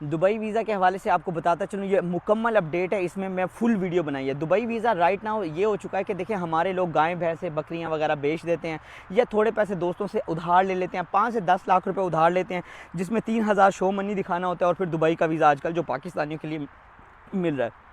Dubai visa के हवाले से आपको बताता चलूँ, ये मुकम्मल अपडेट है, इसमें मैं फुल वीडियो बनाई है। दुबई वीज़ा राइट नाउ ये हो चुका है कि देखिए हमारे लोग गाय भैंसे बकरियां वगैरह बेच देते हैं या थोड़े पैसे दोस्तों से उधार ले लेते हैं, 5 से 10 लाख रुपए उधार लेते हैं, जिसमें 3,000 शो मनी दिखाना होता है और फिर दुबई का वीज़ा आजकल जो पाकिस्तानियों के लिए मिल रहा है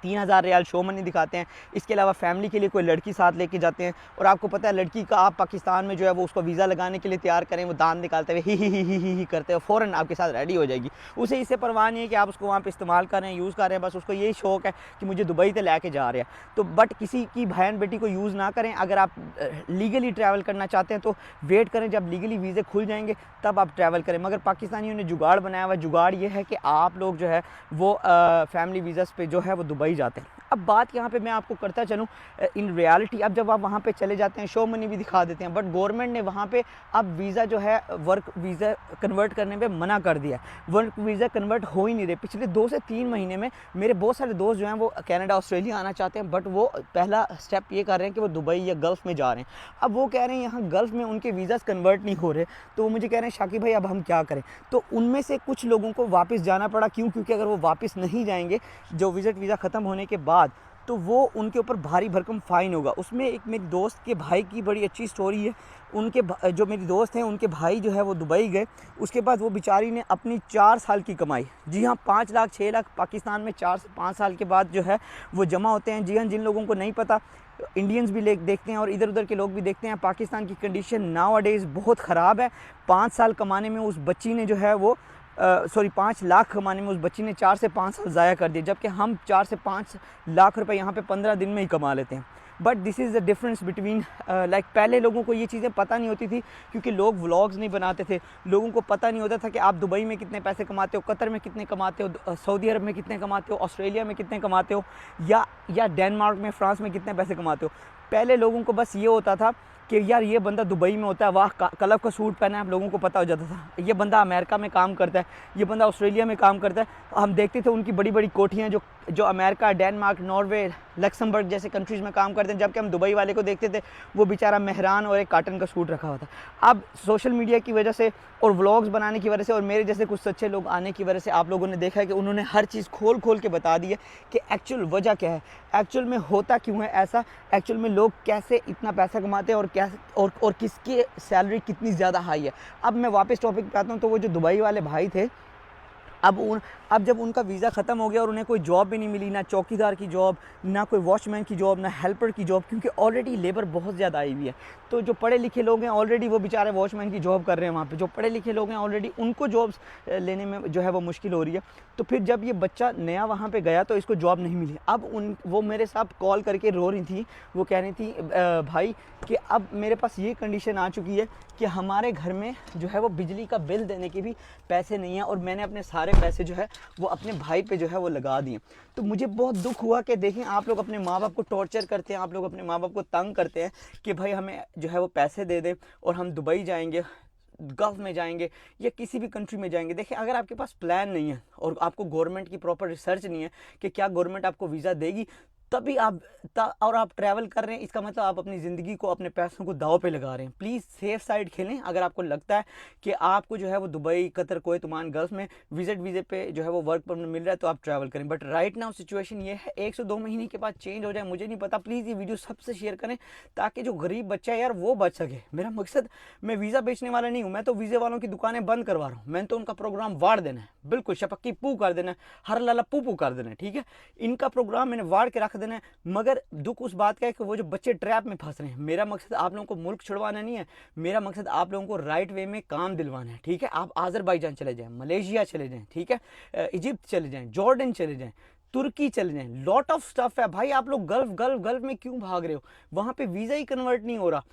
3,000 रियाल शो मनी दिखाते हैं। इसके अलावा फैमिली के लिए कोई लड़की साथ लेके जाते हैं और आपको पता है लड़की का आप पाकिस्तान में जो है वो उसको वीज़ा लगाने के लिए तैयार करें, वो दांत निकालते हुए ही करते हैं, फ़ौरन आपके साथ रेडी हो जाएगी। उसे इससे परवाह नहीं है कि आप उसको वहाँ पे इस्तेमाल कर रहे हैं, यूज़ कर रहे हैं, बस उसको यही शौक है कि मुझे दुबई से लेके जा रहे हैं। तो बट किसी की बहन बेटी को यूज़ ना करें। अगर आप लीगली ट्रैवल करना चाहते हैं तो वेट करें, जब लीगली वीज़े खुल जाएंगे तब आप ट्रैवल करें। मगर पाकिस्तानियों ने जुगाड़ बनाया हुआ, जुगाड़ ये है कि आप लोग जो है वो फैमिली वीज़ा पे जो है वो दुबई जाते हैं। अब बात यहाँ पे मैं आपको करता चलूँ इन रियलिटी, अब जब आप वहाँ पे चले जाते हैं शो मनी भी दिखा देते हैं, बट गवर्नमेंट ने वहाँ पे अब वीज़ा जो है वर्क वीज़ा कन्वर्ट करने पे मना कर दिया है। वर्क वीज़ा कन्वर्ट हो ही नहीं रहे। पिछले 2 से 3 महीने में मेरे बहुत सारे दोस्त जो हैं वो कनाडा ऑस्ट्रेलिया आना चाहते हैं, बट वो पहला स्टेप ये कर रहे हैं कि वो दुबई या गल्फ़ में जा रहे हैं। अब वो कह रहे हैं यहाँ गल्फ़ में उनके वीज़ाज़ कन्वर्ट नहीं हो रहे, तो वो मुझे कह रहे हैं शाकिब भाई अब हम क्या करें। तो उनमें से कुछ लोगों को वापस जाना पड़ा। क्यों? क्योंकि अगर वो वापस नहीं जाएंगे जो विज़िट वीज़ा ख़त्म होने के बाद, तो वो उनके ऊपर भारी भरकम फ़ाइन होगा। उसमें एक मेरी दोस्त के भाई की बड़ी अच्छी स्टोरी है। उनके जो मेरी दोस्त हैं उनके भाई जो है वो दुबई गए, उसके बाद वो बेचारी ने अपनी 4 साल की कमाई, जी हाँ 5 लाख 6 लाख पाकिस्तान में 4 से 5 साल के बाद जो है वो जमा होते हैं। जी हाँ, जिन लोगों को नहीं पता, इंडियंस भी देखते हैं और इधर उधर के लोग भी देखते हैं, पाकिस्तान की कंडीशन नाउ अडेज़ बहुत ख़राब है। 5 साल कमाने में उस बच्ची ने जो है वो 5 लाख कमाने में उस बच्ची ने 4 से 5 साल ज़ाया कर दिए, जबकि हम 4 से 5 लाख रुपए यहाँ पे 15 दिन में ही कमा लेते हैं। But this is the difference between like पहले लोगों को ये चीज़ें पता नहीं होती थी क्योंकि लोग व्लॉग्स नहीं बनाते थे। लोगों को पता नहीं होता था कि आप दुबई में कितने पैसे कमाते हो, कतर में कितने कमाते हो, सऊदी अरब में कितने कमाते हो, ऑस्ट्रेलिया में कितने कमाते हो, या डेनमार्क में, फ्रांस में कितने पैसे कमाते हो। पहले लोगों को बस ये होता था कि यार ये बंदा दुबई में होता है, वाह कलर का सूट पहना है, आप लोगों को पता हो जाता था। ये बंदा अमेरिका में काम करता है, ये बंदा ऑस्ट्रेलिया में काम करता है। हम देखते थे उनकी बड़ी बड़ी कोठियाँ जो अमेरिका, डेनमार्क, नॉर्वे, लक्समबर्ग जैसे कंट्रीज़ में काम करते हैं, जबकि हम दुबई वाले को देखते थे वो बेचारा मेहरान और एक काटन का सूट रखा हुआ था। अब सोशल मीडिया की वजह से और व्लॉग्स बनाने की वजह से और मेरे जैसे कुछ सच्चे लोग आने की वजह से आप लोगों ने देखा है कि उन्होंने हर चीज़ खोल खोल के बता दी है कि एक्चुअल वजह क्या है, एक्चुअल में होता क्यों है ऐसा, एक्चुअल में लोग कैसे इतना पैसा कमाते हैं और क्या और किसकी सैलरी कितनी ज़्यादा हाई है। अब मैं वापस टॉपिक पे आता हूँ। तो वो जो दुबई वाले भाई थे, अब जब उनका वीज़ा ख़त्म हो गया और उन्हें कोई जॉब भी नहीं मिली, ना चौकीदार की जॉब, ना कोई वॉचमैन की जॉब, ना हेल्पर की जॉब, क्योंकि ऑलरेडी लेबर बहुत ज़्यादा आई हुई है। तो जो पढ़े लिखे लोग हैं ऑलरेडी वो बेचारे वॉचमैन की जॉब कर रहे हैं वहाँ पे। जो पढ़े लिखे लोग हैं ऑलरेडी उनको जॉब्स लेने में जो है वो मुश्किल हो रही है। तो फिर जब ये बच्चा नया वहाँ पे गया तो इसको जॉब नहीं मिली। अब वो मेरे साथ कॉल करके रो रही थी, वो कह रही थी भाई कि अब मेरे पास ये कंडीशन आ चुकी है कि हमारे घर में जो है वो बिजली का बिल देने के भी पैसे नहीं हैं और मैंने अपने सारे पैसे जो है वो अपने भाई पे जो है वो लगा दिए। तो मुझे बहुत दुख हुआ कि देखें आप लोग अपने माँ बाप को टॉर्चर करते हैं, आप लोग अपने माँ बाप को तंग करते हैं कि भाई हमें जो है वो पैसे दे दें और हम दुबई जाएंगे, गल्फ में जाएंगे या किसी भी कंट्री में जाएंगे। देखिए अगर आपके पास प्लान नहीं है और आपको गवर्नमेंट की प्रॉपर रिसर्च नहीं है कि क्या गवर्नमेंट आपको वीज़ा देगी, तभी और आप ट्रैवल कर रहे हैं, इसका मतलब आप अपनी ज़िंदगी को, अपने पैसों को दाव पे लगा रहे हैं। प्लीज़ सेफ साइड खेलें। अगर आपको लगता है कि आपको जो है वो Dubai, Qatar, Kuwait, Oman, gulf में विजिट वीज़े पे जो है वो वर्क परमिट मिल रहा है तो आप ट्रैवल करें। बट राइट नाउ सिचुएशन ये है, 1 से 2 महीने के बाद चेंज हो जाए मुझे नहीं पता। प्लीज़ ये वीडियो सबसे शेयर करें ताकि जो गरीब बच्चा है यार वो बच सके। मेरा मकसद, मैं वीज़ा बेचने वाला नहीं हूँ, मैं तो वीज़े वालों की दुकानें बंद करवा रहा हूँ। मैंने तो उनका प्रोग्राम वाड़ देना है, बिल्कुल शपक्की पू कर देना है, हर लाला पू पू कर देना है, ठीक है। इनका प्रोग्राम मैंने वाड़ के रख देना है। मगर दुख उस बात का है कि वो जो बच्चे ट्रैप में फंस रहे हैं। मेरा मकसद आप लोगों को मुल्क छुड़वाना नहीं है, मेरा मकसद आप लोगों को राइट वे में काम दिलवाना है, ठीक है। आप आज़रबाईजान चले जाएं, मलेशिया चले जाएं, ठीक है, इजिप्ट चले जाएं, जॉर्डन चले जाएं, तुर्की चले जाएं, लॉट ऑफ स्टफ है भाई। आप लोग गल्फ में क्यों भाग रहे हो? वहाँ पे वीज़ा ही कन्वर्ट नहीं हो रहा।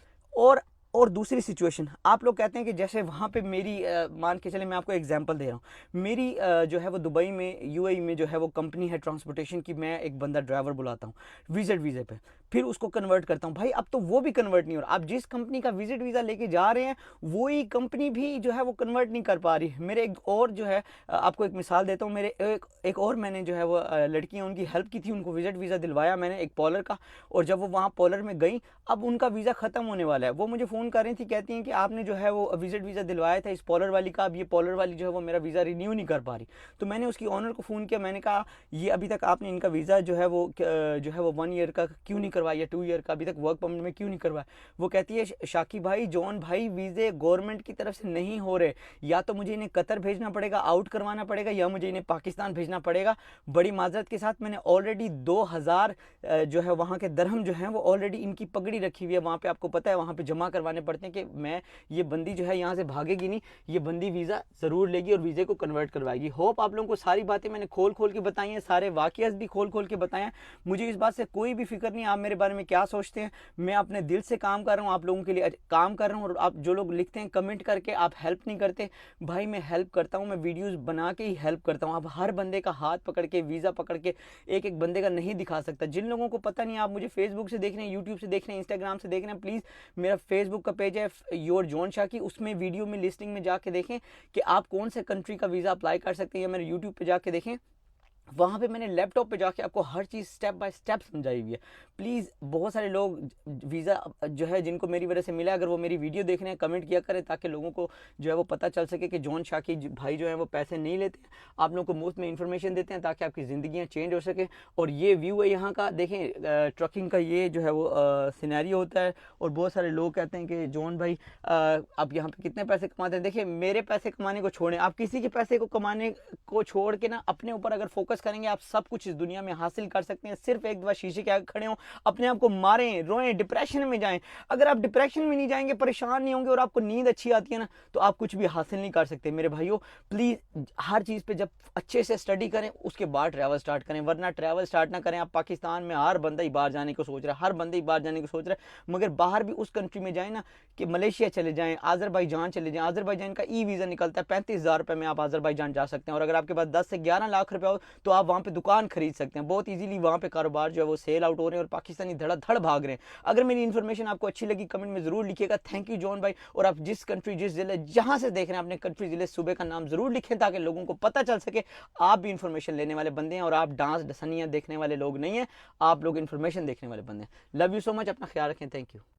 और दूसरी सिचुएशन, आप लोग कहते हैं कि जैसे वहाँ पे मेरी मान के चले, मैं आपको एग्जांपल दे रहा हूँ। मेरी जो है वो दुबई में, यूएई में जो है वो कंपनी है ट्रांसपोर्टेशन की, मैं एक बंदा ड्राइवर बुलाता हूँ विजिट वीज़े पे, फिर उसको कन्वर्ट करता हूँ। भाई अब तो वो भी कन्वर्ट नहीं हो रहा। आप जिस कंपनी का विजिट वीज़ा लेके जा रहे हैं वही कंपनी भी जो है वो कन्वर्ट नहीं कर पा रही। मेरे एक और जो है आपको एक मिसाल देता हूँ। मेरे एक और मैंने जो है वो लड़कियाँ, उनकी हेल्प की थी, उनको विजिट वीज़ा दिलवाया मैंने एक पॉलर का। और जब वो वहाँ पॉलर में गई, अब उनका वीज़ा ख़त्म होने वाला है, वो मुझे फ़ोन कर रही थी, कहती हैं कि आपने जो है वो विज़िट वीज़ा दिलवाया था इस पॉलर वाली का, अब ये पॉलर वाली जो है वो मेरा वीज़ा रिन्यू नहीं कर पा रही। तो मैंने उसकी ऑनर को फ़ोन किया, मैंने कहा ये अभी तक आपने इनका वीज़ा जो है वो 1 ईयर का क्यों नहीं करवाया या 2 ईयर का अभी तक वर्क परमिट में क्यों नहीं करवाया। वो कहती है शाकिब भाई, जॉन भाई, वीज़े गवर्नमेंट की तरफ से नहीं हो रहे, या तो मुझे इन्हें कतर भेजना पड़ेगा, आउट करवाना पड़ेगा, या मुझे इन्हें पाकिस्तान भेजना पड़ेगा। बड़ी माजरत के साथ मैंने ऑलरेडी 2000 जो है वहाँ के दरहम जो है वो ऑलरेडी इनकी पगड़ी रखी हुई है वहाँ पे, आपको पता है वहाँ पे जमा करवाने पड़ते हैं कि मैं ये बंदी जो है यहाँ से भागेगी नहीं, ये बंदी वीज़ा ज़रूर लेगी और वीज़े को कन्वर्ट करवाएगी। होप आप लोगों को सारी बातें मैंने खोल खोल के बताई हैं, सारे वाक़यात भी खोल खोल के बताए हैं। मुझे इस बात से कोई भी फिक्र नहीं आप मेरे बारे में क्या सोचते हैं, मैं अपने दिल से काम कर रहा हूँ, आप लोगों के लिए काम कर रहा हूँ। और आप जो लोग लिखते हैं कमेंट करके आप हेल्प नहीं करते, भाई मैं हेल्प करता हूँ, मैं वीडियोज़ बना के ही हेल्प करता हूँ। आप हर बंदे का हाथ पकड़ के वीज़ा पकड़ के एक एक बंदे का नहीं दिखा सकता। जिन लोगों को पता नहीं, आप मुझे फेसबुक से देख रहे हैं, यूट्यूब से देख रहे हैं, इंस्टाग्राम से देख रहे हैं, प्लीज़ मेरा फेसबुक का पेज है योर जॉन शाकी, उसमें वीडियो में लिस्टिंग में जाके देखें कि आप कौन से कंट्री का वीज़ा अप्लाई कर सकते हैं, या मेरे यूट्यूब पे जाके देखें, वहाँ पे मैंने लैपटॉप पे जाके आपको हर चीज़ स्टेप बाय स्टेप समझाई हुई है। प्लीज़ बहुत सारे लोग वीज़ा जो है जिनको मेरी वजह से मिला, अगर वो मेरी वीडियो देख रहे हैं कमेंट किया करें, ताकि लोगों को जो है वो पता चल सके कि जॉन शाकी भाई जो है वो पैसे नहीं लेते, आप लोगों को मुफ्त में इंफॉर्मेशन देते हैं ताकि आपकी ज़िंदगियाँ चेंज हो सके। और ये व्यू है यहाँ का, देखें ट्रकिंग का ये जो है वो सिनेरियो होता है। और बहुत सारे लोग कहते हैं कि जॉन भाई आप यहाँ पे कितने पैसे कमाते हैं। देखिए मेरे पैसे कमाने को छोड़ें, आप किसी के पैसे को कमाने को छोड़ के ना अपने ऊपर अगर फोकस करेंगे, आप सब कुछ इस दुनिया में हासिल कर सकते हैं। सिर्फ एक दफा शीशे के आगे खड़े हों, अपने आप को मारें, रोएं, डिप्रेशन में जाएं। अगर आप डिप्रेशन में नहीं जाएंगे, परेशान नहीं होंगे और आपको नींद अच्छी आती है ना, तो आप कुछ भी हासिल नहीं कर सकते। मेरे भाइयों प्लीज़ हर चीज़ पे जब अच्छे से स्टडी करें उसके बाद ट्रैवल स्टार्ट करें, वरना ट्रैवल स्टार्ट ना करें। आप पाकिस्तान में हर बंदा ही बाहर जाने को सोच रहा है, हर बंदा ही बाहर जाने को सोच रहा है, मगर बाहर भी उस कंट्री में जाए ना कि मलेशिया चले जाएं, आज़रबाईजान चले जाएं। आज़रबाईजान का ई वीज़ा निकलता है, 35,000 रुपये में आप आज़रबाईजान जा सकते हैं। और अगर आपके पास 10 से 11 लाख रुपये हो तो आप वहाँ पे दुकान खरीद सकते हैं बहुत इजीली। वहाँ पे कारोबार जो है वो सेल आउट हो रहे हैं और पाकिस्तानी धड़ाधड़ भाग रहे हैं। अगर मेरी इन्फॉर्मेशन आपको अच्छी लगी कमेंट में ज़रूर लिखिएगा। थैंक यू जॉन भाई। और आप जिस कंट्री, जिस ज़िले, जहाँ से देख रहे हैं, अपने कंट्री, ज़िले, सूबे का नाम ज़रूर लिखें ताकि लोगों को पता चल सके आप भी इन्फॉर्मेशन लेने वाले बंदे हैं और आप डांस डसनियाँ देखने वाले लोग नहीं हैं, आप लोग इन्फॉर्मेशन देखने वाले बंदे हैं। लव यू सो मच, अपना ख्याल रखें। Thank you.